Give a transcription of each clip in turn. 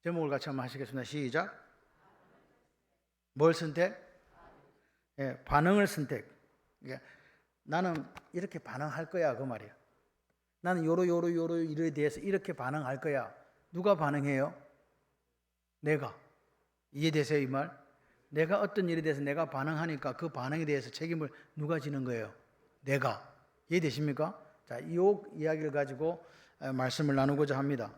제목을 같이 한번 하시겠습니다. 시작. 뭘 선택? 예, 반응을 선택. 그러니까 나는 이렇게 반응할 거야 그 말이야. 나는 요로 일에 대해서 이렇게 반응할 거야. 누가 반응해요? 내가. 이해되세요 이 말? 내가 어떤 일에 대해서 내가 반응하니까 그 반응에 대해서 책임을 누가 지는 거예요? 내가. 이해되십니까? 자, 이 이야기를 가지고 말씀을 나누고자 합니다.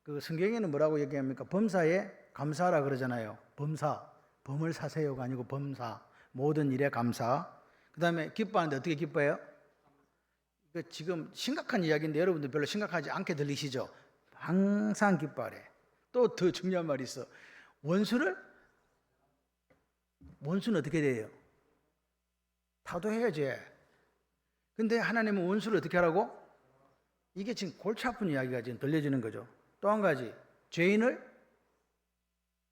그 성경에는 뭐라고 얘기합니까? 범사에 감사하라 그러잖아요. 범사. 범을 사세요가 아니고 범사. 모든 일에 감사. 그 다음에 기뻐하는데 어떻게 기뻐해요? 지금 심각한 이야기인데 여러분들 별로 심각하지 않게 들리시죠? 항상 기뻐하래. 또 더 중요한 말이 있어. 원수는 어떻게 돼요? 타도해야지. 근데 하나님은 원수를 어떻게 하라고? 이게 지금 골치 아픈 이야기가 지금 들려지는 거죠. 또 한 가지, 죄인을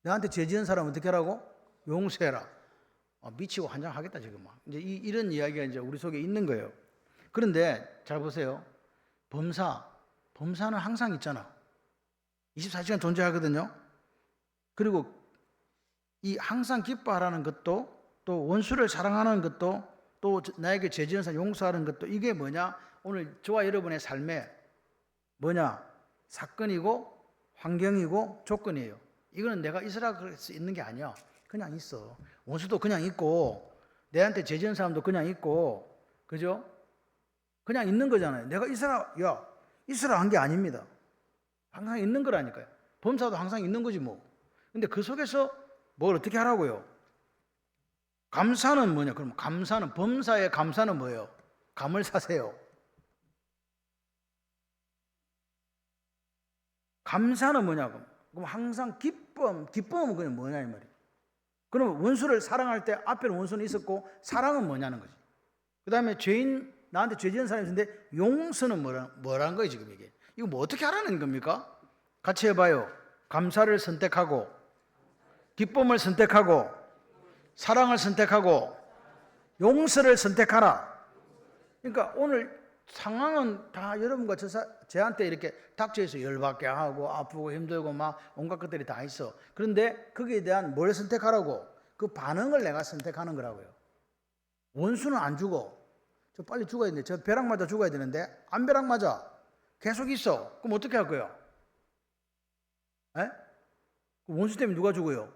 너한테 죄 지은 사람은 어떻게 하라고? 용서해라. 미치고 환장하겠다 지금 막. 이제 이런 이야기가 이제 우리 속에 있는 거예요. 그런데 잘 보세요. 범사는 항상 있잖아. 24시간 존재하거든요. 그리고 이 항상 기뻐하라는 것도, 또 원수를 사랑하는 것도, 또 나에게 죄 지은 사람 용서하는 것도, 이게 뭐냐? 오늘 저와 여러분의 삶에 뭐냐? 사건이고 환경이고 조건이에요. 이거는 내가 있으라 그럴 수 있는 게 아니야. 그냥 있어. 원수도 그냥 있고 내한테 죄 지은 사람도 그냥 있고, 그죠? 그냥 있는 거잖아요. 내가 있으라 한 게 아닙니다. 항상 있는 거라니까요. 범사도 항상 있는 거지 뭐. 근데 그 속에서 뭘 어떻게 하라고요? 감사는 뭐냐? 그럼 감사는, 범사의 감사는 뭐예요? 감을 사세요. 감사는 뭐냐고? 그럼 항상 기쁨은 그냥 뭐냐 이 말이에요. 그러면 원수를 사랑할 때 앞에는 원수는 있었고 사랑은 뭐냐는 거지. 그 다음에 나한테 죄 지은 사람이 있는데 용서는 뭐라는 거예요 지금 이게. 이거 뭐 어떻게 하라는 겁니까? 같이 해봐요. 감사를 선택하고, 기쁨을 선택하고, 사랑을 선택하고, 용서를 선택하라. 그러니까 오늘 상황은 다 여러분과 저한테 이렇게 닥쳐있어. 열받게 하고 아프고 힘들고 막 온갖 것들이 다 있어. 그런데 거기에 대한 뭘 선택하라고? 그 반응을 내가 선택하는 거라고요. 원수는 안 죽어. 저 빨리 죽어야 되는데, 저 벼락 맞아 죽어야 되는데 안 벼락 맞아. 계속 있어. 그럼 어떻게 할 거예요? 에? 원수 때문에 누가 죽어요?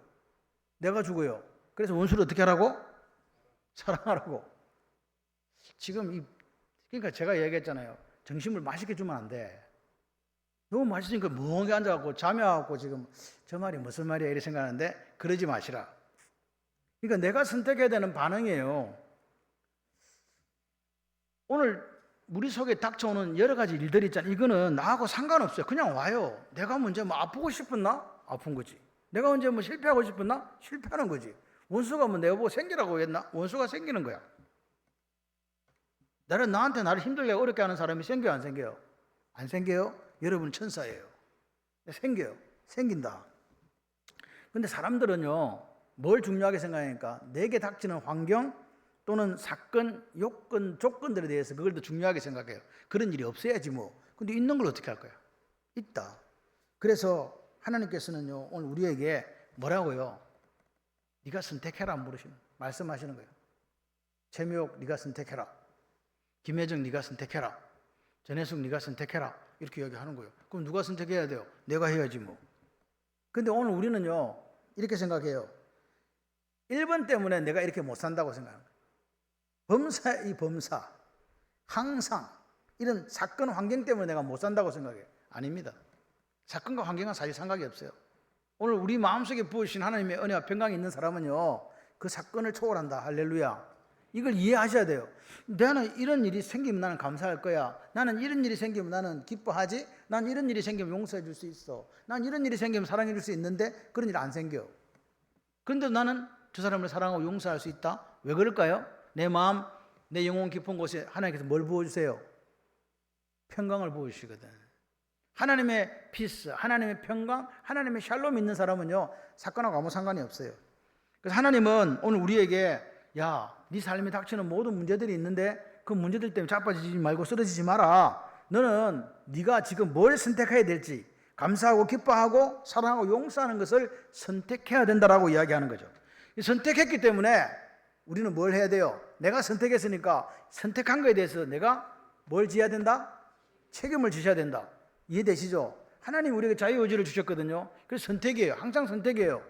내가 죽어요. 그래서 원수를 어떻게 하라고? 사랑하라고. 지금 그러니까 제가 얘기했잖아요. 점심을 맛있게 주면 안 돼. 너무 맛있으니까 멍하게 앉아갖고 잠이 와갖고 지금 저 말이 무슨 말이야 이렇게 생각하는데, 그러지 마시라. 그러니까 내가 선택해야 되는 반응이에요. 오늘 우리 속에 닥쳐오는 여러 가지 일들이 있잖아요. 이거는 나하고 상관없어요. 그냥 와요. 내가 먼저 뭐 아프고 싶었나? 아픈 거지. 내가 언제 뭐 실패하고 싶었나? 실패하는 거지. 원수가 뭐 내가 보고 생기라고 했나? 원수가 생기는 거야. 나한테 나를 힘들게 어렵게 하는 사람이 생겨요, 안 생겨요? 안 생겨요? 여러분 천사예요. 생겨요. 생긴다. 근데 사람들은요, 뭘 중요하게 생각하니까 내게 닥치는 환경 또는 사건, 요건, 조건들에 대해서 그걸 더 중요하게 생각해요. 그런 일이 없어야지 뭐. 근데 있는 걸 어떻게 할 거야? 있다. 그래서 하나님께서는요, 오늘 우리에게 뭐라고요? 네가 선택해라 말씀하시는 거예요. 최미옥 네가 선택해라. 김혜정 네가 선택해라. 전혜숙 네가 선택해라. 이렇게 얘기하는 거예요. 그럼 누가 선택해야 돼요? 내가 해야지 뭐. 근데 오늘 우리는요, 이렇게 생각해요. 1번 때문에 내가 이렇게 못 산다고 생각합니다. 범사. 항상 이런 사건 환경 때문에 내가 못 산다고 생각해요. 아닙니다. 사건과 환경은 사실 상관이 없어요. 오늘 우리 마음속에 부으신 하나님의 은혜와 평강이 있는 사람은요, 그 사건을 초월한다. 할렐루야. 이걸 이해하셔야 돼요. 나는 이런 일이 생기면 나는 감사할 거야. 나는 이런 일이 생기면 나는 기뻐하지. 난 이런 일이 생기면 용서해 줄 수 있어. 난 이런 일이 생기면 사랑해 줄 수 있는데 그런 일 안 생겨. 그런데 나는 저 사람을 사랑하고 용서할 수 있다? 왜 그럴까요? 내 마음, 내 영혼 깊은 곳에 하나님께서 뭘 부어주세요? 평강을 부어주시거든. 하나님의 피스, 하나님의 평강, 하나님의 샬롬이 있는 사람은요, 사건하고 아무 상관이 없어요. 그래서 하나님은 오늘 우리에게 네 삶에 닥치는 모든 문제들이 있는데 그 문제들 때문에 자빠지지 말고 쓰러지지 마라. 너는 네가 지금 뭘 선택해야 될지, 감사하고 기뻐하고 사랑하고 용서하는 것을 선택해야 된다라고 이야기하는 거죠. 선택했기 때문에 우리는 뭘 해야 돼요? 내가 선택했으니까 선택한 거에 대해서 내가 뭘 지어야 된다? 책임을 지셔야 된다. 이해되시죠? 하나님 우리에게 자유의지를 주셨거든요. 그래서 선택이에요. 항상 선택이에요.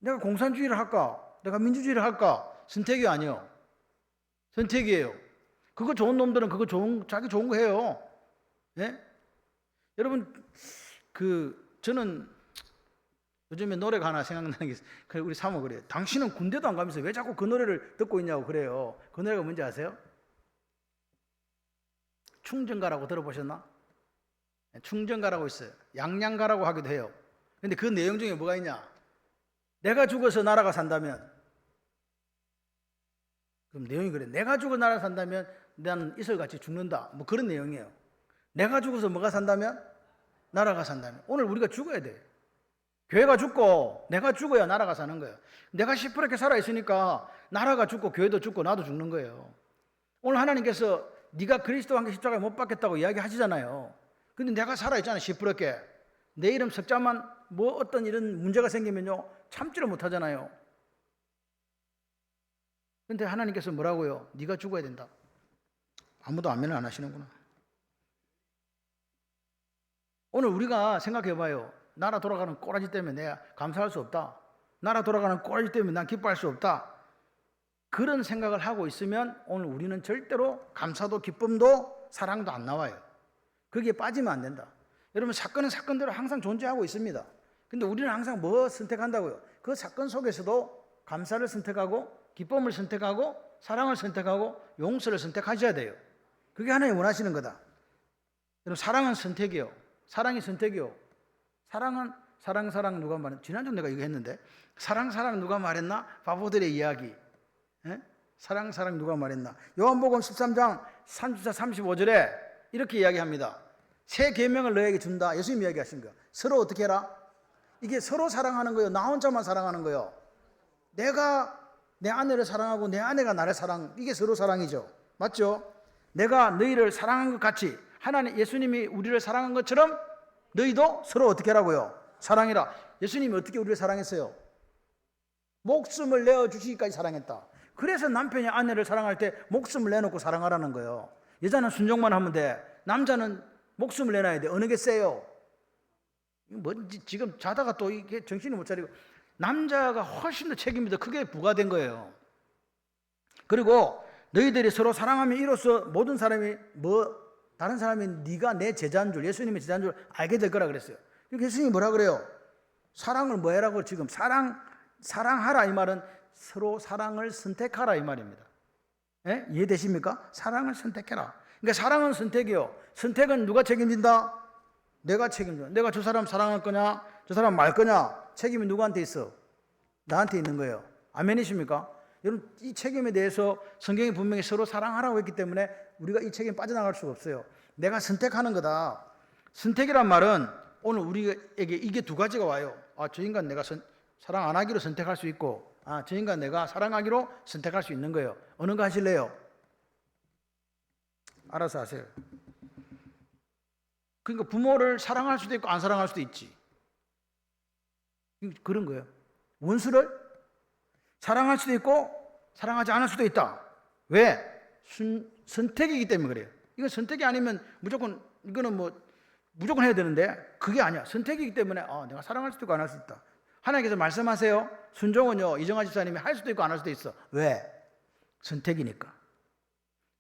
내가 공산주의를 할까? 내가 민주주의를 할까? 선택이 아니에요. 선택이에요. 그거 좋은 놈들은 그거 자기 좋은 거 해요. 예? 여러분, 저는 요즘에 노래가 하나 생각나는 게 있어요. 우리 사모 그래요. 당신은 군대도 안 가면서 왜 자꾸 그 노래를 듣고 있냐고 그래요. 그 노래가 뭔지 아세요? 충정가라고 들어보셨나? 충정가라고 있어요. 양양가라고 하기도 해요. 근데 그 내용 중에 뭐가 있냐? 내가 죽어서 나라가 산다면, 그럼 내용이 그래. 내가 죽어 나라가 산다면 나는 이슬같이 죽는다. 뭐 그런 내용이에요. 내가 죽어서 뭐가 산다면? 나라가 산다면. 오늘 우리가 죽어야 돼. 교회가 죽고 내가 죽어야 나라가 사는 거예요. 내가 시퍼렇게 살아있으니까 나라가 죽고 교회도 죽고 나도 죽는 거예요. 오늘 하나님께서 네가 그리스도와 함께 십자가에 못 박혔다고 이야기하시잖아요. 근데 내가 살아있잖아, 시퍼렇게. 내 이름 석자만 뭐 어떤 이런 문제가 생기면요 참지를 못하잖아요. 근데 하나님께서 뭐라고요? 네가 죽어야 된다. 아무도 아멘을 안 하시는구나. 오늘 우리가 생각해봐요. 나라 돌아가는 꼬라지 때문에 내가 감사할 수 없다. 나라 돌아가는 꼬라지 때문에 난 기뻐할 수 없다. 그런 생각을 하고 있으면 오늘 우리는 절대로 감사도 기쁨도 사랑도 안 나와요. 거기에 빠지면 안 된다. 여러분, 사건은 사건대로 항상 존재하고 있습니다. 근데 우리는 항상 뭐 선택한다고요? 그 사건 속에서도 감사를 선택하고 기쁨을 선택하고 사랑을 선택하고 용서를 선택하셔야 돼요. 그게 하나님 원하시는 거다. 여러분, 사랑은 선택이요. 사랑이 선택이요. 사랑 누가 말했나? 지난주 내가 이거 했는데 사랑 누가 말했나? 바보들의 이야기. 에? 사랑 누가 말했나? 요한복음 13장 34, 35절에 이렇게 이야기합니다. 새 계명을 너에게 준다. 예수님 이야기하신 거예요. 서로 어떻게 해라? 이게 서로 사랑하는 거예요. 나 혼자만 사랑하는 거예요. 내가 내 아내를 사랑하고 내 아내가 나를 이게 서로 사랑이죠. 맞죠? 내가 너희를 사랑한 것 같이 하나님 예수님이 우리를 사랑한 것처럼 너희도 서로 어떻게 하라고요? 사랑해라. 예수님이 어떻게 우리를 사랑했어요? 목숨을 내어주시기까지 사랑했다. 그래서 남편이 아내를 사랑할 때 목숨을 내놓고 사랑하라는 거예요. 여자는 순종만 하면 돼. 남자는 목숨을 내놔야 돼. 어느 게 세요? 뭔지 지금 자다가 또 이게 정신을 못 차리고 남자가 훨씬 더 책임이 더 크게 부과된 거예요. 그리고 너희들이 서로 사랑하면 이로써 모든 사람이 다른 사람이 네가 내 제자인 줄, 예수님의 제자인 줄 알게 될 거라 그랬어요. 그러니까 예수님이 뭐라 그래요? 사랑을 뭐 해라고 지금 사랑하라 이 말은 서로 사랑을 선택하라 이 말입니다. 예? 이해되십니까? 사랑을 선택해라. 그러니까 사랑은 선택이요. 선택은 누가 책임진다? 내가 책임져. 내가 저 사람 사랑할 거냐? 저 사람 말 거냐? 책임이 누구한테 있어? 나한테 있는 거예요. 아멘이십니까? 여러분, 이 책임에 대해서 성경이 분명히 서로 사랑하라고 했기 때문에 우리가 이 책임 빠져나갈 수가 없어요. 내가 선택하는 거다. 선택이란 말은 오늘 우리에게 이게 두 가지가 와요. 저 인간 내가 사랑 안 하기로 선택할 수 있고, 저 인간 내가 사랑하기로 선택할 수 있는 거예요. 어느 거 하실래요? 알아서 하세요. 그러니까 부모를 사랑할 수도 있고 안 사랑할 수도 있지. 그런 거예요. 원수를 사랑할 수도 있고 사랑하지 않을 수도 있다. 왜? 선택이기 때문에 그래요. 이건 선택이 아니면 이거는 무조건 해야 되는데 그게 아니야. 선택이기 때문에 내가 사랑할 수도 있고 안 할 수도 있다. 하나님께서 말씀하세요. 순종은요, 이정아 집사님이 할 수도 있고 안 할 수도 있어. 왜? 선택이니까.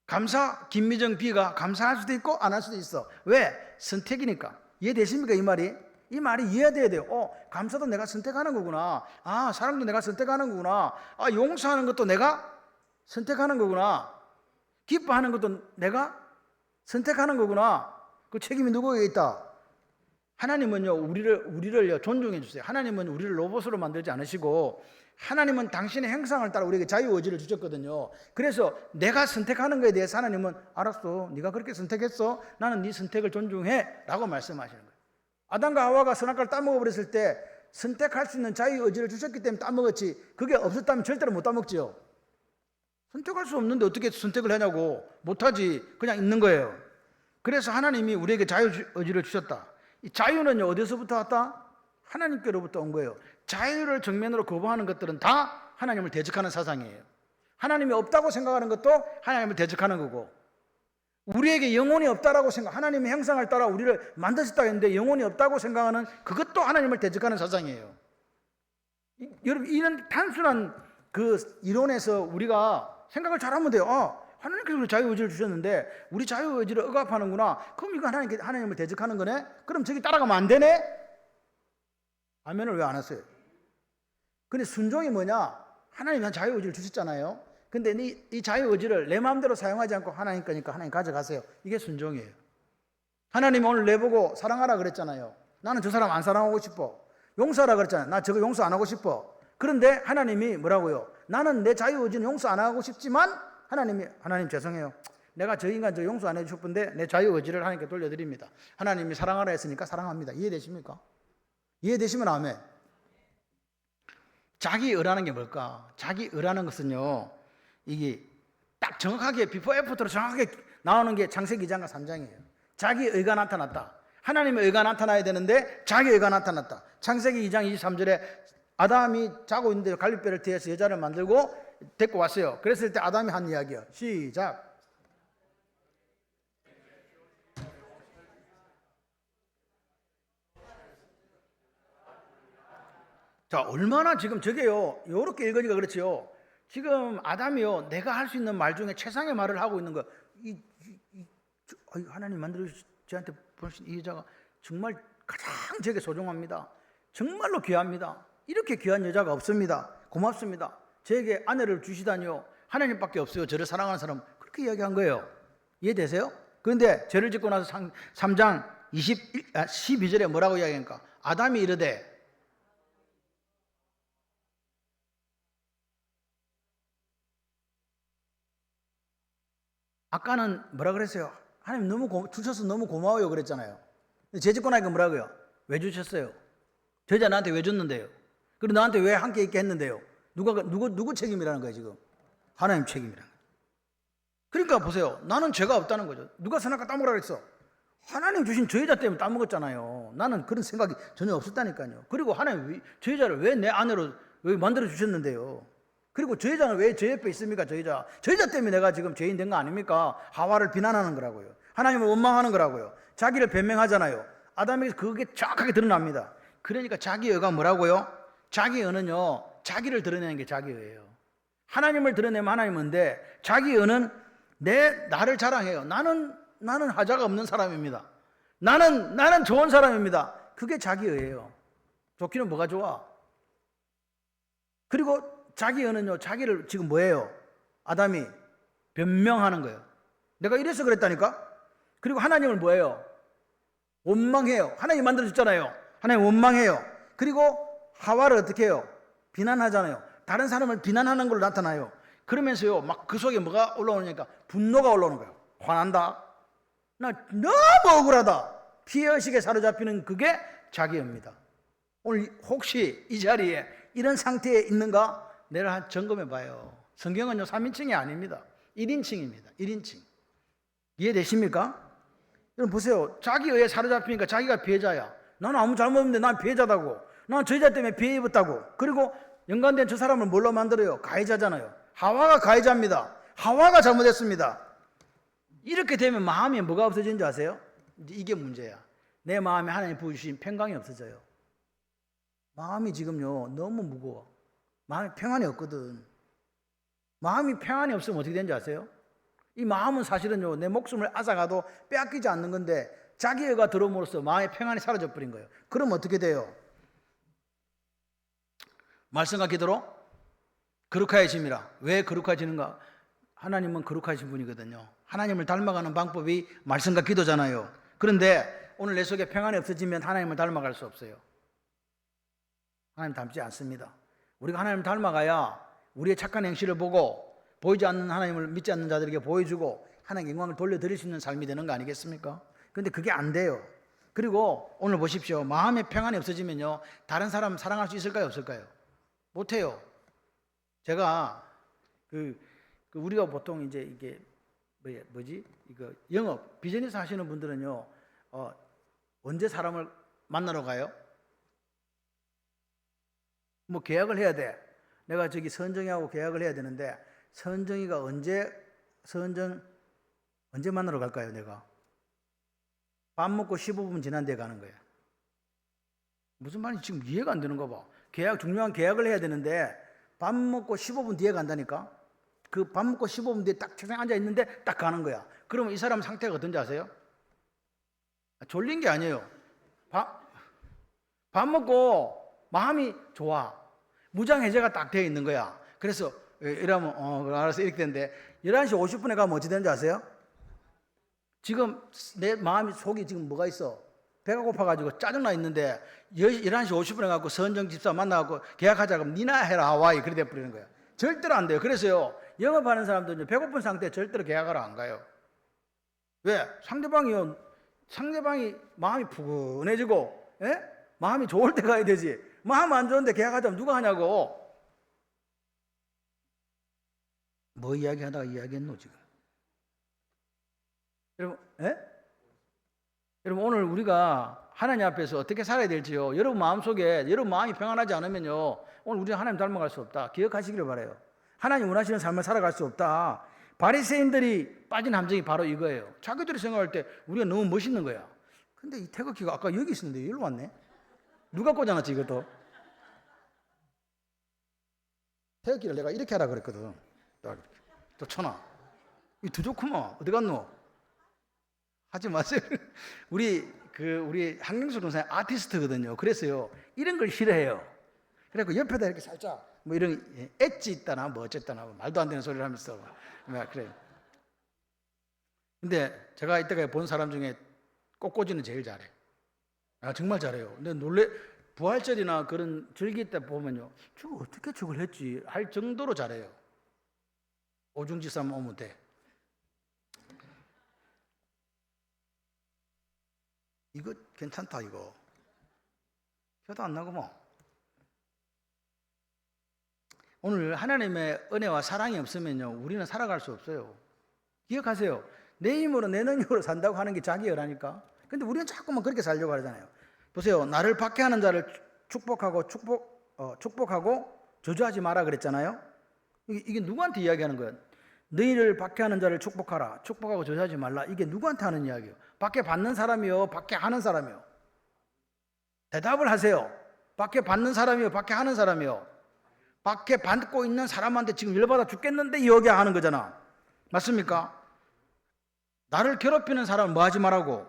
감사, 김미정 B가 감사할 수도 있고 안 할 수도 있어. 왜? 선택이니까. 이해되십니까? 이 말이? 이 말이 이해돼야 돼요. 감사도 내가 선택하는 거구나. 사랑도 내가 선택하는 거구나. 용서하는 것도 내가 선택하는 거구나. 기뻐하는 것도 내가 선택하는 거구나. 그 책임이 누구에게 있다? 하나님은요, 우리를요, 존중해 주세요. 하나님은 우리를 로봇으로 만들지 않으시고, 하나님은 당신의 형상을 따라 우리에게 자유의지를 주셨거든요. 그래서 내가 선택하는 것에 대해서 하나님은 알았어. 네가 그렇게 선택했어. 나는 네 선택을 존중해. 라고 말씀하시는 거예요. 아담과 하와가 선악과를 따먹어버렸을 때 선택할 수 있는 자유의지를 주셨기 때문에 따먹었지, 그게 없었다면 절대로 못 따먹지요. 선택할 수 없는데 어떻게 선택을 하냐고. 못하지. 그냥 있는 거예요. 그래서 하나님이 우리에게 자유의지를 주셨다. 이 자유는요 어디서부터 왔다? 하나님께로부터 온 거예요. 자유를 정면으로 거부하는 것들은 다 하나님을 대적하는 사상이에요. 하나님이 없다고 생각하는 것도 하나님을 대적하는 거고, 우리에게 영혼이 없다라고 생각, 하나님의 형상을 따라 우리를 만드셨다 했는데 영혼이 없다고 생각하는 그것도 하나님을 대적하는 사상이에요. 여러분, 이런 단순한 그 이론에서 우리가 생각을 잘하면 돼요. 하나님께서 우리 자유의지를 주셨는데 우리 자유의지를 억압하는구나. 그럼 이거 하나님을 대적하는 거네? 그럼 저기 따라가면 안 되네? 아멘을 왜 안 하세요? 근데 순종이 뭐냐? 하나님이 난 자유의지를 주셨잖아요. 근데 이 자유의지를 내 마음대로 사용하지 않고 하나님 거니까 하나님 가져가세요. 이게 순종이에요. 하나님이 오늘 내보고 사랑하라 그랬잖아요. 나는 저 사람 안 사랑하고 싶어. 용서하라 그랬잖아요. 나 저거 용서 안 하고 싶어. 그런데 하나님이 뭐라고요? 나는 내 자유의지는 용서 안 하고 싶지만 하나님 죄송해요. 내가 저 인간 저 용서 안 해주셨는데 내 자유의지를 하나님께 돌려드립니다. 하나님이 사랑하라 했으니까 사랑합니다. 이해되십니까? 이해되시면 아멘. 자기의라는 게 뭘까? 자기의라는 것은요, 이게 딱 정확하게 비포 애프터로 정확하게 나오는 게 창세기 2장과 3장이에요. 자기의가 나타났다. 하나님의 의가 나타나야 되는데 자기의가 나타났다. 창세기 2장 23절에 아담이 자고 있는데 갈빗뼈를 뒤에서 여자를 만들고 데리고 왔어요. 그랬을 때 아담이 한 이야기요. 시작. 자, 얼마나 지금 저게요, 요렇게 읽으니까 그렇지요. 지금 아담이요, 내가 할 수 있는 말 중에 최상의 말을 하고 있는 거. 하나님 만들어주신 저한테 보내신 이 여자가 정말 가장 제게 소중합니다. 정말로 귀합니다. 이렇게 귀한 여자가 없습니다. 고맙습니다. 제게 아내를 주시다니요. 하나님밖에 없어요. 저를 사랑하는 사람. 그렇게 이야기한 거예요. 이해되세요? 그런데 죄를 짓고 나서 3장 12절에 뭐라고 이야기합니까? 아담이 이르되, 아까는 뭐라 그랬어요? 하나님 주셔서 너무 고마워요 그랬잖아요. 죄 짓고 나니까 뭐라고요? 왜 주셨어요? 저 여자 나한테 왜 줬는데요? 그리고 나한테 왜 함께 있게 했는데요? 누구 책임이라는 거예요 지금? 하나님 책임이라는 거예요. 그러니까 보세요. 나는 죄가 없다는 거죠. 누가 선악과 따먹으라 그랬어? 하나님 주신 저 여자 때문에 따먹었잖아요. 나는 그런 생각이 전혀 없었다니까요. 그리고 하나님 저 여자를 왜 내 아내로 왜 만들어 주셨는데요? 그리고 저 여자는 왜 저 옆에 있습니까? 저 여자 때문에 내가 지금 죄인 된 거 아닙니까? 하와를 비난하는 거라고요. 하나님을 원망하는 거라고요. 자기를 변명하잖아요. 아담에게서 그게 정확하게 드러납니다. 그러니까 자기의가 뭐라고요? 자기의는요, 자기를 드러내는 게 자기의예요. 하나님을 드러내면 하나님인데 자기의는 나를 자랑해요. 나는 하자가 없는 사람입니다. 나는 좋은 사람입니다. 그게 자기의예요. 좋기는 뭐가 좋아? 그리고 자기의는요, 자기를 지금 뭐예요? 아담이 변명하는 거예요. 내가 이래서 그랬다니까? 그리고 하나님을 뭐예요? 원망해요. 하나님 만들어줬잖아요. 하나님 원망해요. 그리고 하와를 어떻게 해요? 비난하잖아요. 다른 사람을 비난하는 걸로 나타나요. 그러면서요, 막 그 속에 뭐가 올라오니까 분노가 올라오는 거예요. 화난다. 나 너무 억울하다. 피해의식에 사로잡히는 그게 자기입니다. 오늘 혹시 이 자리에 이런 상태에 있는가? 내가 한 점검해 봐요. 성경은요 3인칭이 아닙니다. 1인칭입니다. 1인칭. 이해되십니까? 여러분 보세요. 자기의에 사로잡히니까 자기가 피해자야. 나는 아무 잘못 없는데 난 피해자다고. 난 저 여자 때문에 피해 입었다고. 그리고 연관된 저 사람을 뭘로 만들어요? 가해자잖아요. 하와가 가해자입니다. 하와가 잘못했습니다. 이렇게 되면 마음에 뭐가 없어지는 줄 아세요? 이게 문제야. 내 마음에 하나님 부어주신 평강이 없어져요. 마음이 지금요 너무 무거워. 마음이 평안이 없거든. 마음이 평안이 없으면 어떻게 되는지 아세요? 이 마음은 사실은요 내 목숨을 앗아가도 빼앗기지 않는 건데 자기애가 들어옴으로써 마음의 평안이 사라져 버린 거예요. 그럼 어떻게 돼요? 말씀과 기도로 거룩하여짐이라. 왜 거룩해지는가? 하나님은 거룩하신 분이거든요. 하나님을 닮아가는 방법이 말씀과 기도잖아요. 그런데 오늘 내 속에 평안이 없어지면 하나님을 닮아갈 수 없어요. 하나님 닮지 않습니다. 우리가 하나님을 닮아가야 우리의 착한 행실을 보고 보이지 않는 하나님을 믿지 않는 자들에게 보여주고 하나님께 영광을 돌려드릴 수 있는 삶이 되는 거 아니겠습니까? 그런데 그게 안 돼요. 그리고 오늘 보십시오. 마음의 평안이 없어지면요 다른 사람 사랑할 수 있을까요? 없을까요? 못해요. 제가 우리가 보통 이제 이게 뭐지? 이거 영업 비즈니스 하시는 분들은요 언제 사람을 만나러 가요? 뭐 계약을 해야 돼. 내가 저기 선정이하고 계약을 해야 되는데 선정이가 언제 만나러 갈까요? 내가 밥 먹고 15분 지난 데 가는 거야. 무슨 말인지 지금 이해가 안 되는가 봐. 중요한 계약을 해야 되는데 밥 먹고 15분 뒤에 간다니까. 그 밥 먹고 15분 뒤에 딱 책상에 앉아 있는데 딱 가는 거야. 그러면 이 사람 상태가 어떤지 아세요? 졸린 게 아니에요. 밥 먹고 마음이 좋아. 무장해제가 딱 되어 있는 거야. 그래서 이러면 알아서 이렇게 되는데 11시 50분에 가면 어찌 되는지 아세요? 지금 내 마음이 속이 지금 뭐가 있어? 배가 고파가지고 짜증나 있는데 11시 50분에 가고 선정 집사 만나고 계약하자 그러면 니나 해라 하와이 그래 돼버리는 거야. 절대로 안 돼요. 그래서요 영업하는 사람들은 배고픈 상태에 절대로 계약하러 안 가요. 왜? 상대방이 마음이 푸근해지고 마음이 좋을 때 가야 되지. 마음 안 좋은데 계약하자면 누가 하냐고. 뭐 이야기하다가 이야기했노 지금. 여러분 오늘 우리가 하나님 앞에서 어떻게 살아야 될지요. 여러분 마음속에 여러분 마음이 평안하지 않으면요 오늘 우리는 하나님 닮아갈 수 없다. 기억하시기를 바라요. 하나님 원하시는 삶을 살아갈 수 없다. 바리새인들이 빠진 함정이 바로 이거예요. 자기들이 생각할 때 우리가 너무 멋있는 거야. 근데 이 태극기가 아까 여기 있었는데 여기로 왔네. 누가 꽂아놨지 이것도. 태극기를 내가 이렇게 하라 그랬거든. 또 쳐놔. 이 두 좋구만. 어디 갔노? 하지 마세요. 우리 한경수 동생 아티스트거든요. 그래서요 이런 걸 싫어해요. 그래갖고 옆에다 이렇게 살짝 뭐 이런 엣지 있다나 뭐 어쨌다나 말도 안 되는 소리를 하면서 그래. 근데 제가 이때까지 본 사람 중에 꽃꽂이는 제일 잘해. 정말 잘해요. 근데 부활절이나 그런 절기 때 보면요, 저거 어떻게 저걸 했지 할 정도로 잘해요. 오중지삼 오면 돼. 이거 괜찮다 이거. 표도 안 나고 뭐. 오늘 하나님의 은혜와 사랑이 없으면요 우리는 살아갈 수 없어요. 기억하세요. 내 힘으로 내 능력으로 산다고 하는 게 자기 여라니까. 근데 우리는 자꾸만 그렇게 살려고 하잖아요. 보세요. 나를 박해하는 자를 축복하고 저주하지 마라 그랬잖아요. 이게 누구한테 이야기하는 거예요? 너희를 박해하는 자를 축복하라. 축복하고 저주하지 말라. 이게 누구한테 하는 이야기예요? 박해 받는 사람이요? 박해 하는 사람이요? 대답을 하세요. 박해 받는 사람이요? 박해 하는 사람이요? 박해 받고 있는 사람한테 지금 열받아 죽겠는데 이야기하는 거잖아. 맞습니까? 나를 괴롭히는 사람은 뭐 하지 말라고?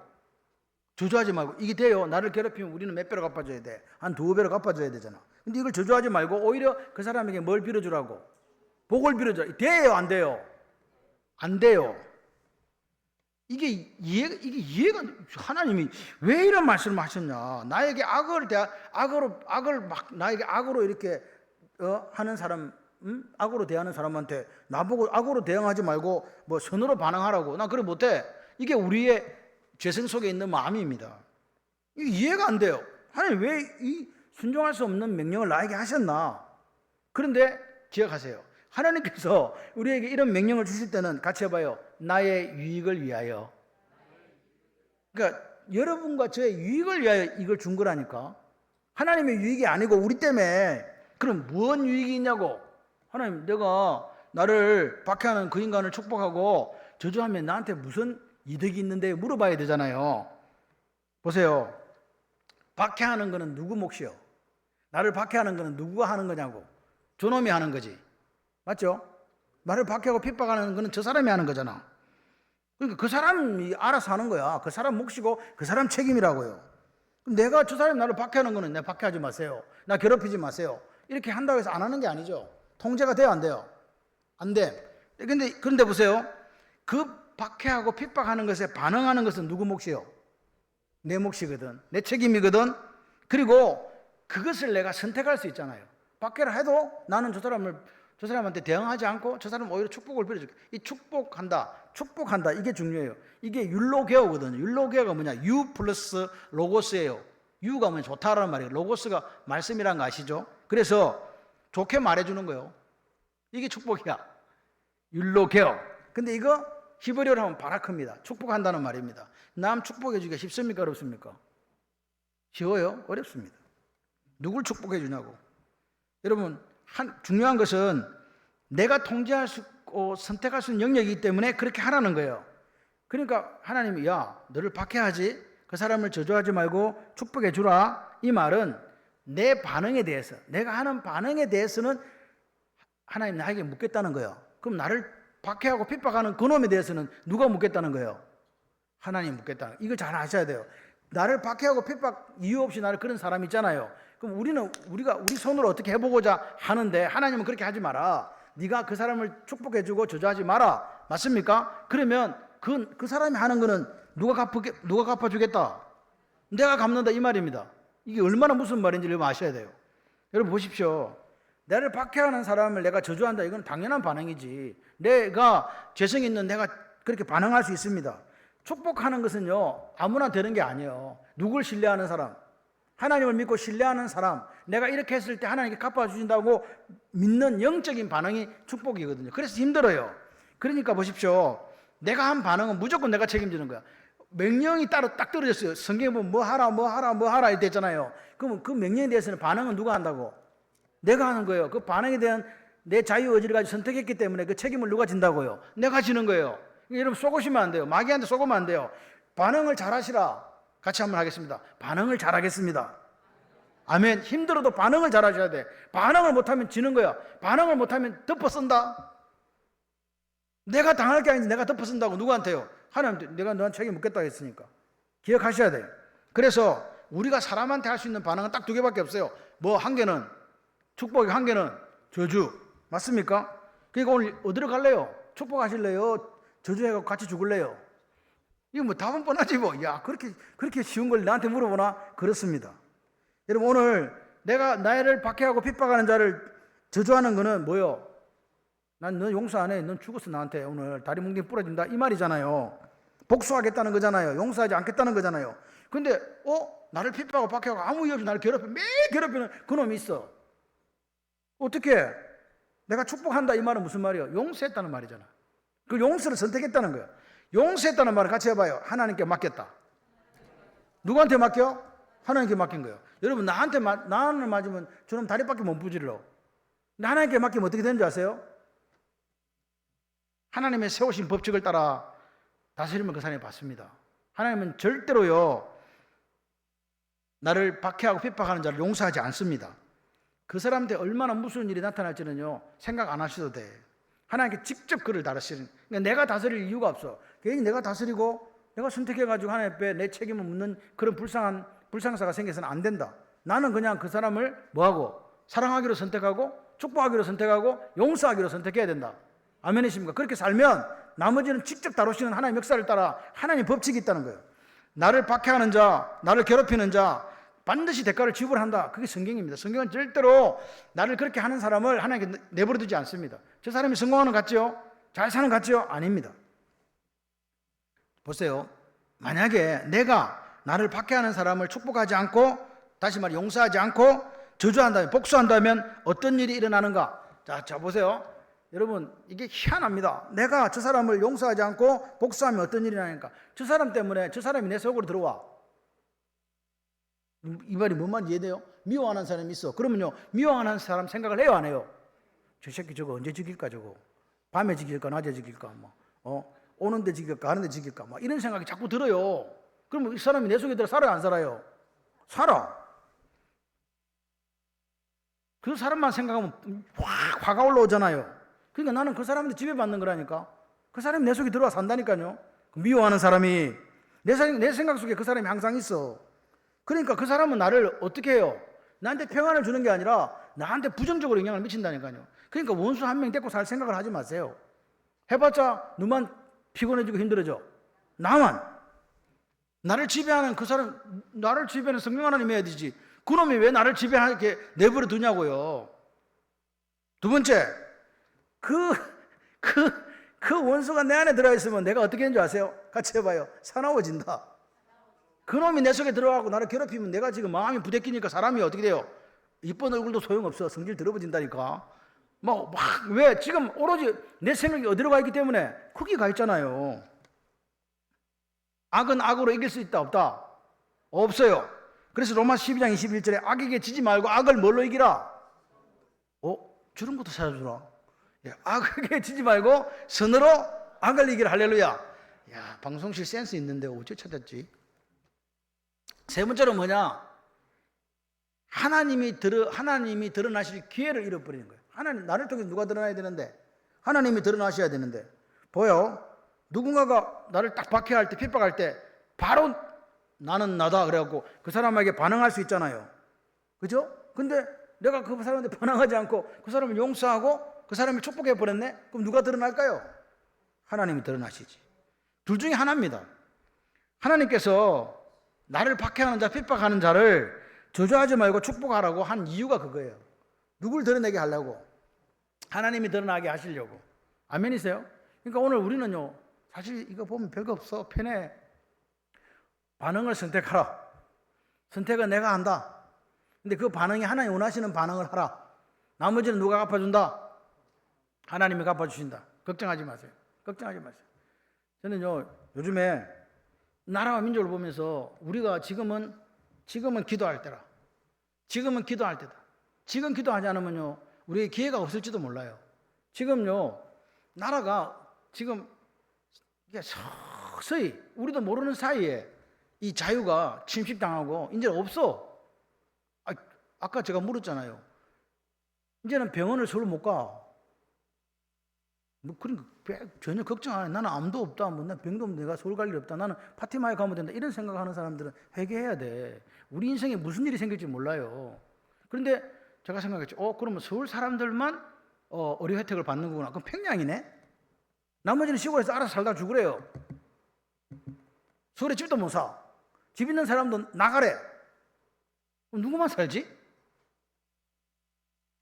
저주하지 말고. 이게 돼요. 나를 괴롭히면 우리는 몇 배로 갚아줘야 돼? 한 2배로 갚아줘야 되잖아. 근데 이걸 저주하지 말고 오히려 그 사람에게 뭘 빌어주라고? 복을 빌어줘. 돼요? 안 돼요? 안 돼요. 이게 이해가 하나님이 왜 이런 말씀을 하셨냐? 나에게 나에게 악으로 이렇게 하는 사람, 악으로 대하는 사람한테 나보고 악으로 대응하지 말고 뭐 선으로 반응하라고. 나 그래 못해. 이게 우리의 죄성 속에 있는 마음입니다. 이게 이해가 안 돼요. 하나님 왜 이 순종할 수 없는 명령을 나에게 하셨나? 그런데 기억하세요. 하나님께서 우리에게 이런 명령을 주실 때는 같이 해봐요. 나의 유익을 위하여. 그러니까 여러분과 저의 유익을 위하여 이걸 준 거라니까. 하나님의 유익이 아니고 우리 때문에. 그럼 무슨 유익이 있냐고. 하나님 내가 나를 박해하는 그 인간을 축복하고 저주하면 나한테 무슨 이득이 있는데 물어봐야 되잖아요. 보세요. 박해하는 거는 누구 몫이요? 나를 박해하는 거는 누구가 하는 거냐고. 저놈이 하는 거지. 맞죠? 나를 박해하고 핍박하는 거는 저 사람이 하는 거잖아. 그러니까 그 사람이 알아서 하는 거야. 그 사람 몫이고 그 사람 책임이라고요. 내가 저 사람이 나를 박해하는 거는 내 박해하지 마세요. 나 괴롭히지 마세요. 이렇게 한다고 해서 안 하는 게 아니죠. 통제가 돼요, 안 돼요? 안 돼. 그런데 보세요. 그 박해하고 핍박하는 것에 반응하는 것은 누구 몫이요? 내 몫이거든. 내 책임이거든. 그리고 그것을 내가 선택할 수 있잖아요. 박해를 해도 나는 저 사람한테 대응하지 않고 저 사람 오히려 축복을 빌어줄게. 이 축복한다. 이게 중요해요. 이게 율로게어거든요. 율로게어가 뭐냐? 유 플러스 로고스예요. 유가 뭐냐? 좋다라는 말이에요. 로고스가 말씀이란 거 아시죠? 그래서 좋게 말해주는 거예요. 이게 축복이야. 율로게어. 근데 이거 히브리어로 하면 바라크입니다. 축복한다는 말입니다. 남 축복해주기가 쉽습니까? 어렵습니까? 쉬워요? 어렵습니다. 누굴 축복해 주냐고. 여러분, 중요한 것은 내가 통제할 수 있고 선택할 수 있는 영역이기 때문에 그렇게 하라는 거예요. 그러니까 하나님이 야, 너를 박해하지, 그 사람을 저주하지 말고 축복해 주라. 이 말은 내 반응에 대해서, 내가 하는 반응에 대해서는 하나님 나에게 묻겠다는 거예요. 그럼 나를 박해하고 핍박하는 그놈에 대해서는 누가 묻겠다는 거예요? 하나님 묻겠다는 거예요. 이거 잘 아셔야 돼요. 나를 박해하고 핍박 이유 없이 나를 그런 사람 있잖아요. 그럼 우리가 우리 손으로 어떻게 해보고자 하는데 하나님은 그렇게 하지 마라. 네가 그 사람을 축복해주고 저주하지 마라. 맞습니까? 그러면 그 사람이 하는 거는 누가 갚아주겠다? 내가 갚는다 이 말입니다. 이게 얼마나 무슨 말인지 여러분 아셔야 돼요. 여러분 보십시오. 나를 박해하는 사람을 내가 저주한다. 이건 당연한 반응이지. 내가 죄성 있는 내가 그렇게 반응할 수 있습니다. 축복하는 것은요 아무나 되는 게 아니에요. 누굴 신뢰하는 사람, 하나님을 믿고 신뢰하는 사람, 내가 이렇게 했을 때 하나님께 갚아주신다고 믿는 영적인 반응이 축복이거든요. 그래서 힘들어요. 그러니까 보십시오. 내가 한 반응은 무조건 내가 책임지는 거야. 명령이 따로 딱 떨어졌어요. 성경에 보면 뭐 하라 이렇게 됐잖아요. 그러면 그 명령에 대해서는 반응은 누가 한다고? 내가 하는 거예요. 그 반응에 대한 내 자유의지를 가지고 선택했기 때문에 그 책임을 누가 진다고요? 내가 지는 거예요. 여러분 속으시면 안 돼요. 마귀한테 속으면 안 돼요. 반응을 잘하시라. 같이 한번 하겠습니다. 반응을 잘하겠습니다. 아멘. 힘들어도 반응을 잘하셔야 돼. 반응을 못하면 지는 거야. 반응을 못하면 덮어 쓴다. 내가 당할 게 아닌지 내가 덮어 쓴다고 누구한테요? 하나님한테. 내가 너한테 책임 묻겠다고 했으니까. 기억하셔야 돼요. 그래서 우리가 사람한테 할 수 있는 반응은 딱 두 개밖에 없어요. 뭐 한 개는 축복, 한 개는 저주. 맞습니까? 그러니까 오늘 어디로 갈래요? 축복하실래요? 저주해갖고 같이 죽을래요? 이거 뭐 답은 뻔하지 뭐. 야, 그렇게 쉬운 걸 나한테 물어보나? 그렇습니다. 여러분 오늘 내가 나를 박해하고 핍박하는 자를 저주하는 거는 뭐요? 난 너 용서 안 해. 넌 죽었어 나한테. 오늘 다리 뭉개 부러진다. 이 말이잖아요. 복수하겠다는 거잖아요. 용서하지 않겠다는 거잖아요. 근데 나를 핍박하고 박해하고 아무 이유 없이 나를 매일 괴롭히는 그놈이 있어. 어떻게? 내가 축복한다 이 말은 무슨 말이에요? 용서했다는 말이잖아. 그 용서를 선택했다는 거예요. 용서했다는 말을 같이 해봐요. 하나님께 맡겼다. 누구한테 맡겨? 하나님께 맡긴 거예요. 여러분 나는 맞으면 저놈 다리밖에 못 부질러. 하나님께 맡기면 어떻게 되는지 아세요? 하나님의 세우신 법칙을 따라 다스리면 그 사람이 받습니다. 하나님은 절대로요 나를 박해하고 핍박하는 자를 용서하지 않습니다. 그 사람한테 얼마나 무서운 일이 나타날지는요 생각 안 하셔도 돼. 하나님께 직접 그를 다스리는. 그러니까 내가 다스릴 이유가 없어. 괜히 내가 다스리고 내가 선택해가지고 하나님 앞에 내 책임을 묻는 그런 불상사가 생겨서는 안 된다. 나는 그냥 그 사람을 뭐하고 사랑하기로 선택하고 축복하기로 선택하고 용서하기로 선택해야 된다. 아멘이십니까? 그렇게 살면 나머지는 직접 다루시는 하나님의 역사를 따라 하나님의 법칙이 있다는 거예요. 나를 박해하는 자, 나를 괴롭히는 자 반드시 대가를 지불한다. 그게 성경입니다. 성경은 절대로 나를 그렇게 하는 사람을 하나님께 내버려 두지 않습니다. 저 사람이 성공하는 것 같죠? 잘 사는 것 같죠? 아닙니다. 보세요. 만약에 내가 나를 박해하는 사람을 축복하지 않고 다시 말해 용서하지 않고 저주한다면 복수한다면 어떤 일이 일어나는가? 자 보세요. 여러분 이게 희한합니다. 내가 저 사람을 용서하지 않고 복수하면 어떤 일이 일어나니까 저 사람 때문에 저 사람이 내 속으로 들어와. 이 말이 뭔 말인지 이해돼요? 미워하는 사람이 있어. 그러면요 미워하는 사람 생각을 해요 안 해요? 저 새끼 저거 언제 죽일까 저거? 밤에 죽일까 낮에 죽일까 오는데 죽일까 가는데 죽일까 이런 생각이 자꾸 들어요. 그러면 이 사람이 내 속에 들어 살아요 안 살아요? 살아. 그 사람만 생각하면 화가 올라오잖아요. 그러니까 나는 그 사람한테 지배받는 거라니까. 그 사람이 내 속에 들어와 산다니까요. 미워하는 사람이 내 생각 속에 그 사람이 항상 있어. 그러니까 그 사람은 나를 어떻게 해요? 나한테 평안을 주는 게 아니라 나한테 부정적으로 영향을 미친다니까요. 그러니까 원수 한 명 데리고 살 생각을 하지 마세요. 해봤자 너만 피곤해지고 힘들어져. 나를 지배하는 그 사람, 나를 지배하는 성령 하나님 해야 되지. 그놈이 왜 나를 지배하게 내버려 두냐고요. 두 번째, 그 원수가 내 안에 들어있으면 내가 어떻게 되는 줄 아세요? 같이 해봐요. 사나워진다. 그놈이 내 속에 들어가고 나를 괴롭히면 내가 지금 마음이 부대끼니까 사람이 어떻게 돼요? 이쁜 얼굴도 소용없어. 성질 더러워진다니까. 왜? 지금 오로지 내 생각이 어디로 가 있기 때문에 거기 가 있잖아요. 악은 악으로 이길 수 있다 없다? 없어요. 그래서 로마 12장 21절에 악에게 지지 말고 악을 뭘로 이기라? 저런 것도 찾아주라. 악에게 지지 말고 선으로 악을 이기라. 할렐루야. 야, 방송실 센스 있는데 어째 찾았지? 세 번째로 뭐냐? 하나님이 드러나실 기회를 잃어버리는 거예요. 하나님, 나를 통해서 누가 드러나야 되는데? 하나님이 드러나셔야 되는데. 보여? 누군가가 나를 딱 박해할 때, 핍박할 때 바로 나는 나다 그래갖고 그 사람에게 반응할 수 있잖아요. 그죠? 근데 내가 그 사람한테 반응하지 않고 그 사람을 용서하고 그 사람을 축복해 버렸네? 그럼 누가 드러날까요? 하나님이 드러나시지. 둘 중에 하나입니다. 하나님께서 나를 박해하는 자, 핍박하는 자를 저주하지 말고 축복하라고 한 이유가 그거예요. 누굴 드러내게 하려고? 하나님이 드러나게 하시려고. 아멘이세요? 그러니까 오늘 우리는요, 사실 이거 보면 별거 없어. 편해. 반응을 선택하라. 선택은 내가 한다. 근데 그 반응이 하나님 원하시는 반응을 하라. 나머지는 누가 갚아준다? 하나님이 갚아주신다. 걱정하지 마세요. 걱정하지 마세요. 저는요, 요즘에 나라와 민족을 보면서 우리가 지금은 기도할 때라. 지금은 기도할 때다. 지금 기도하지 않으면요, 우리의 기회가 없을지도 몰라요. 지금요, 나라가 지금 이게 서서히 우리도 모르는 사이에 이 자유가 침식당하고 이제 없어. 아까 제가 물었잖아요. 이제는 병원을 서로 못 가. 뭐 그런 전혀 걱정 안 해. 나는 암도 없다. 뭐 나 병도 없는데 내가 서울 갈 일 없다. 나는 파티마에 가면 된다. 이런 생각하는 사람들은 회개해야 돼. 우리 인생에 무슨 일이 생길지 몰라요. 그런데 제가 생각했죠. 그러면 서울 사람들만 의료 혜택을 받는 거구나. 그럼 평양이네. 나머지는 시골에서 알아서 살다 죽으래요. 서울에 집도 못 사. 집 있는 사람도 나가래. 그럼 누구만 살지?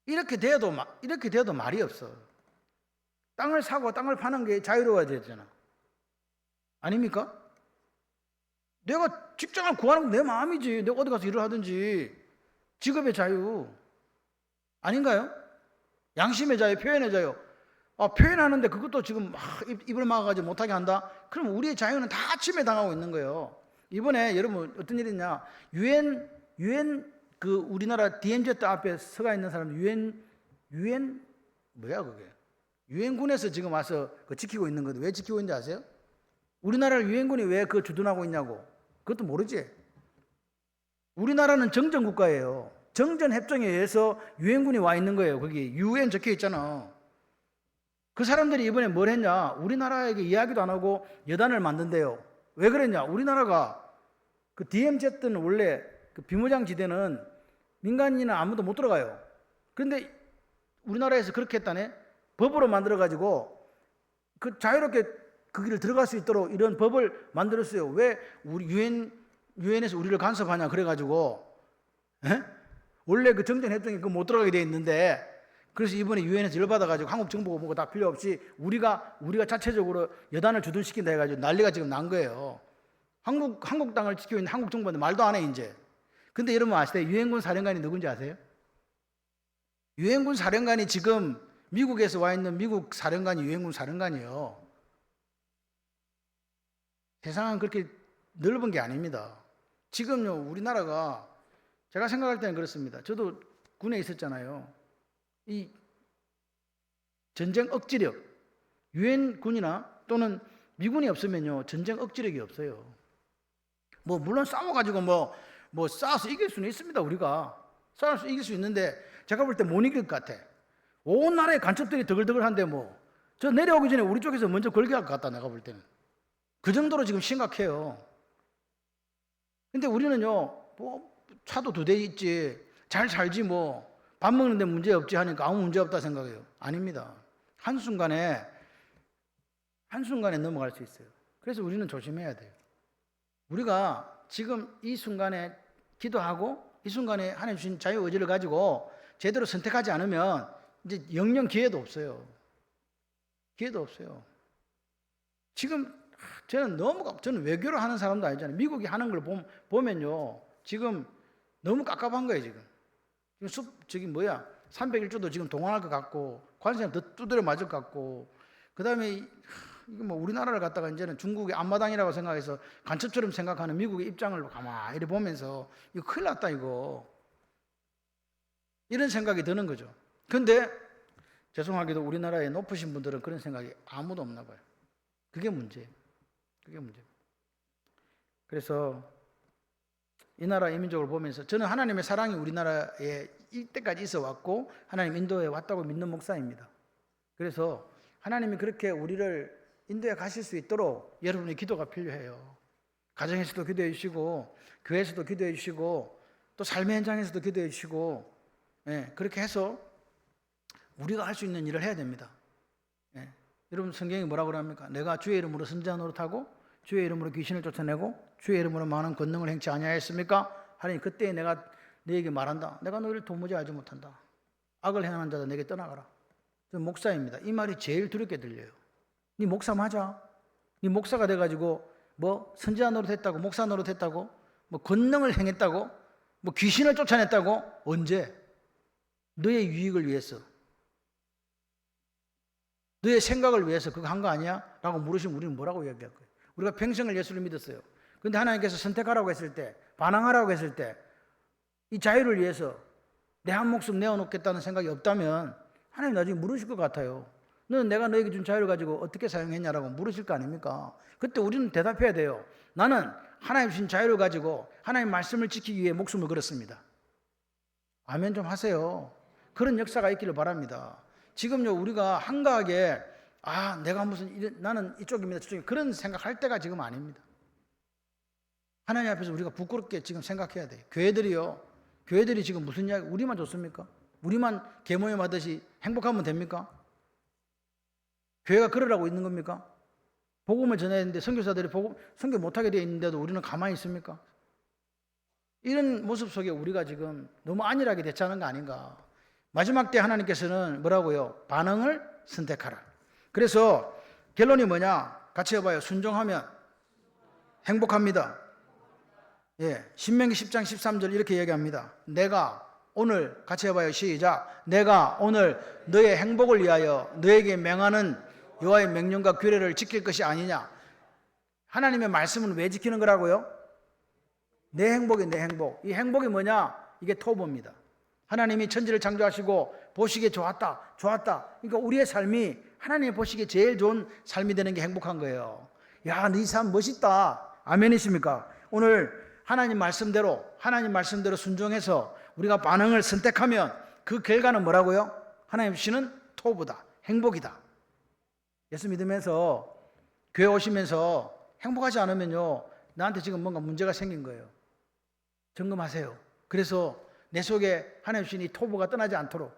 이렇게 돼도 말이 없어. 땅을 사고 땅을 파는 게 자유로워야 되잖아. 아닙니까? 내가 직장을 구하는 건 내 마음이지. 내가 어디 가서 일을 하든지. 직업의 자유. 아닌가요? 양심의 자유, 표현의 자유. 표현하는데 그것도 지금 막 입을 막아가지고 못하게 한다? 그럼 우리의 자유는 다 침해당하고 있는 거예요. 이번에 여러분 어떤 일이 있냐? 유엔 그 우리나라 DMZ 앞에 서가 있는 사람 유엔 뭐야 그게? 유엔군에서 지금 와서 그 지키고 있는 건데 왜 지키고 있는지 아세요? 우리나라를 유엔군이 왜 그 주둔하고 있냐고? 그것도 모르지? 우리나라는 정전국가예요. 정전협정에 의해서 유엔군이 와 있는 거예요. 거기 UN 적혀 있잖아. 그 사람들이 이번에 뭘 했냐? 우리나라에게 이야기도 안 하고 여단을 만든대요. 왜 그랬냐? 우리나라가 그 DMZ는 원래 그 비무장지대는 민간인은 아무도 못 들어가요. 그런데 우리나라에서 그렇게 했다네? 법으로 만들어가지고 그 자유롭게 그 길을 들어갈 수 있도록 이런 법을 만들었어요. 왜 우리 유엔에서 우리를 간섭하냐? 그래가지고 원래 그 정전협정에 그거 못 들어가게 돼 있는데 그래서 이번에 유엔에서 열받아가지고 한국 정부가 뭐고 다 필요 없이 우리가 자체적으로 여단을 주둔시킨다 해가지고 난리가 지금 난 거예요. 한국 땅을 지키고 있는 한국 정부한테 말도 안 해 이제. 근데 여러분 아시죠? 유엔군 사령관이 누군지 아세요? 유엔군 사령관이 지금 미국에서 와 있는 미국 사령관이 유엔군 사령관이에요. 세상은 그렇게 넓은 게 아닙니다. 지금요 우리나라가 제가 생각할 때는 그렇습니다. 저도 군에 있었잖아요. 이 전쟁 억지력, 유엔군이나 또는 미군이 없으면요 전쟁 억지력이 없어요. 뭐 물론 싸워가지고 뭐 싸워서 이길 수는 있습니다. 우리가 싸워서 이길 수 있는데 제가 볼 때 못 이길 것 같아. 온 나라의 간첩들이 더글더글한데 저 내려오기 전에 우리 쪽에서 먼저 걸게 할 것 같다. 내가 볼 때는 그 정도로 지금 심각해요. 근데 우리는요 차도 2대 있지, 잘 살지 밥 먹는데 문제 없지 하니까 아무 문제 없다 생각해요. 아닙니다. 한순간에 넘어갈 수 있어요. 그래서 우리는 조심해야 돼요. 우리가 지금 이 순간에 기도하고 이 순간에 하나님 주신 자유 의지를 가지고 제대로 선택하지 않으면 이제 영영 기회도 없어요. 기회도 없어요. 지금 저는 외교를 하는 사람도 아니잖아요. 미국이 하는 걸 보면요. 지금 너무 깝깝한 거예요, 지금. 301조도 지금 동원할 것 같고, 관세는 더 두드려 맞을 것 같고, 그 다음에 이거 뭐 우리나라를 갖다가 이제는 중국의 앞마당이라고 생각해서 간첩처럼 생각하는 미국의 입장을 가만히 보면서 이거 큰일 났다 이거. 이런 생각이 드는 거죠. 근데 죄송하게도 우리나라에 높으신 분들은 그런 생각이 아무도 없나 봐요. 그게 문제예요. 그게 문제예요. 그래서 이 나라 이민족을 보면서 저는 하나님의 사랑이 우리나라에 이때까지 있어 왔고 하나님 인도에 왔다고 믿는 목사입니다. 그래서 하나님이 그렇게 우리를 인도에 가실 수 있도록 여러분의 기도가 필요해요. 가정에서도 기도해 주시고 교회에서도 기도해 주시고 또 삶의 현장에서도 기도해 주시고 그렇게 해서 우리가 할 수 있는 일을 해야 됩니다. 여러분 성경이 뭐라고 합니까? 내가 주의 이름으로 선지자 노릇하고 주의 이름으로 귀신을 쫓아내고 주의 이름으로 많은 권능을 행치 아니하였습니까? 하나님 그때 내가 너에게 말한다. 내가 너희를 도무지 알지 못한다. 악을 행하는 자들 내게 떠나가라. 저 목사입니다. 이 말이 제일 두렵게 들려요. 네 목사 맞아? 네 목사가 돼가지고 뭐 선지자 노릇했다고 목사 노릇했다고 뭐 권능을 행했다고 뭐 귀신을 쫓아냈다고 언제? 너의 유익을 위해서 너의 생각을 위해서 그거 한 거 아니야? 라고 물으시면 우리는 뭐라고 이야기할 거예요? 우리가 평생을 예수를 믿었어요. 그런데 하나님께서 선택하라고 했을 때 반항하라고 했을 때 이 자유를 위해서 내 한 목숨 내어놓겠다는 생각이 없다면 하나님 나중에 물으실 것 같아요. 너는 내가 너에게 준 자유를 가지고 어떻게 사용했냐라고 물으실 거 아닙니까? 그때 우리는 대답해야 돼요. 나는 하나님 주신 자유를 가지고 하나님 말씀을 지키기 위해 목숨을 걸었습니다. 아멘 좀 하세요. 그런 역사가 있기를 바랍니다. 지금요 우리가 한가하게 내가 무슨 나는 이쪽입니다 저쪽입니다 그런 생각할 때가 지금 아닙니다. 하나님 앞에서 우리가 부끄럽게 지금 생각해야 돼요. 교회들이 지금 무슨 이야기 우리만 좋습니까? 우리만 계모임 하듯이 행복하면 됩니까? 교회가 그러라고 있는 겁니까? 복음을 전해야 되는데 선교사들이 선교 못하게 되어 있는데도 우리는 가만히 있습니까? 이런 모습 속에 우리가 지금 너무 안일하게 대처하는 거 아닌가. 마지막 때 하나님께서는 뭐라고요? 반응을 선택하라. 그래서 결론이 뭐냐? 같이 해봐요. 순종하면 행복합니다. 신명기 10장 13절 이렇게 얘기합니다. 내가 오늘 같이 해봐요. 시작. 내가 오늘 너의 행복을 위하여 너에게 명하는 여호와의 명령과 규례를 지킬 것이 아니냐. 하나님의 말씀은 왜 지키는 거라고요? 내 행복이 내 행복. 이 행복이 뭐냐? 이게 토부입니다. 하나님이 천지를 창조하시고 보시기에 좋았다. 그러니까 우리의 삶이 하나님이 보시기에 제일 좋은 삶이 되는 게 행복한 거예요. 야, 네 삶 멋있다. 아멘이십니까? 오늘 하나님 말씀대로 순종해서 우리가 반응을 선택하면 그 결과는 뭐라고요? 하나님 주시는 토부다. 행복이다. 예수 믿으면서 교회 오시면서 행복하지 않으면요 나한테 지금 뭔가 문제가 생긴 거예요. 점검하세요. 그래서 내 속에 하나님 주신 이 토부가 떠나지 않도록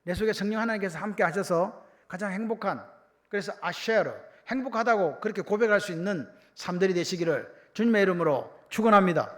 내 속에 성령 하나님께서 함께 하셔서 가장 행복한 그래서 아쉐르 행복하다고 그렇게 고백할 수 있는 삶들이 되시기를 주님의 이름으로 축원합니다.